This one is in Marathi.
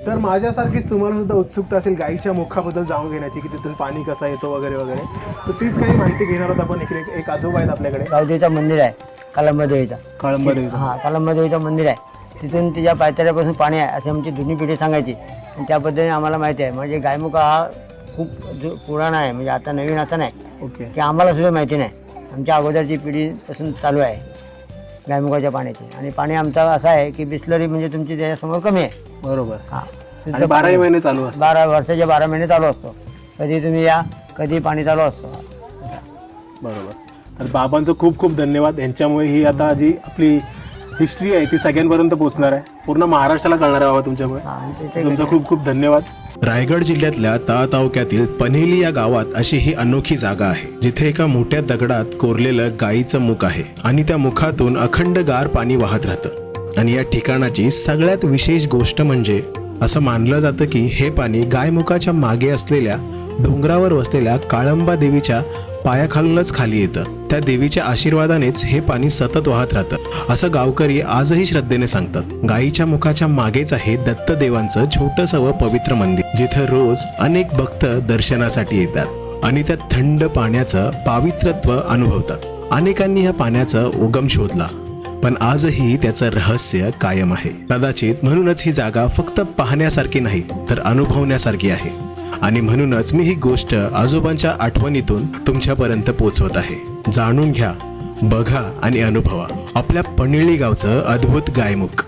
तर माझ्यासारखीच तुम्हाला सुद्धा उत्सुकता असेल गाईच्या मुखाबद्दल जाणून घेण्याची, की तिथून पाणी कसं येतो वगैरे वगैरे, तर तीच काही माहिती घेणार आहोत आपण. इकडे एक आजोबा आहेत आपल्याकडे. गावदेवीचं मंदिर आहे, कळंबदेवीचं. कळंबदेवीचं. हां, कळंबदेवीचं मंदिर आहे. तिथून तिच्या पायथ्यापासून पाणी आहे अशी आमची जुनी पिढी सांगायची. आणि त्या पद्धतीने आम्हाला माहिती आहे. म्हणजे गायमुखा हा खूप पुराणा आहे, म्हणजे आता नवीन असं नाही. ओके. की आम्हाला सुद्धा माहिती नाही. आमच्या अगोदरची पिढीपासून चालू आहे गायमुखाच्या पाण्याची. आणि पाणी आमचं असं आहे की बिस्लरी म्हणजे तुमची त्याच्यासमोर कमी आहे. बरोबर. हां, आणि 12 महिने चालू असतं. 12 वर्षाचे 12 महिने चालू असतो. कधी तुम्ही या, कधी पाणी चालू असतं. बरोबर. तर बाबांचं खूप खूप धन्यवाद. यांच्यामुळे ही आता जी आपली हिस्ट्री आहे ती सगळ्यांपर्यंत पोहोचणार आहे, पूर्ण महाराष्ट्राला कळणार आहे बाबा तुमच्यामुळे. तुमचं खूप खूप धन्यवाद. रायगड जिल्ह्यातल्या तळा तालुक्यातील पन्हेली या गावात अशी ही अनोखी जागा आहे, जिथे एका मोठ्या दगडात कोरलेलं गायीचं मुख आहे आणि त्या मुखातून अखंड गार पाणी वाहत राहतं. आणि या ठिकाणाची सगळ्यात विशेष गोष्ट म्हणजे असं मानलं जातं की हे पाणी गायमुखाच्या मागे असलेल्या डोंगरावर वसलेल्या काळंबा देवीच्या पायाखालूनच खाली येतं. त्या देवीच्या आशीर्वादानेच हे पाणी सतत वाहत राहतं, असं गावकरी आजही श्रद्धेने सांगतात. गायीच्या मुखाच्या मागेच आहे दत्तदेवांचं छोटंसं व पवित्र मंदिर, जिथं रोज अनेक भक्त दर्शनासाठी येतात आणि त्या थंड पाण्याचं पावित्रत्व अनुभवतात. अनेकांनी या पाण्याचा उगम शोधला, पण आजही त्याचं रहस्य कायम आहे. कदाचित म्हणूनच ही जागा फक्त पाहण्यासारखी नाही तर अनुभवण्यासारखी आहे. आणि म्हणूनच मी ही गोष्ट आजोबांच्या आठवणीतून तुमच्यापर्यंत पोहोचवत आहे. जाणून घ्या, बघा आणि अनुभवा आपल्या पन्हेली गावचं अद्भुत गायमुख.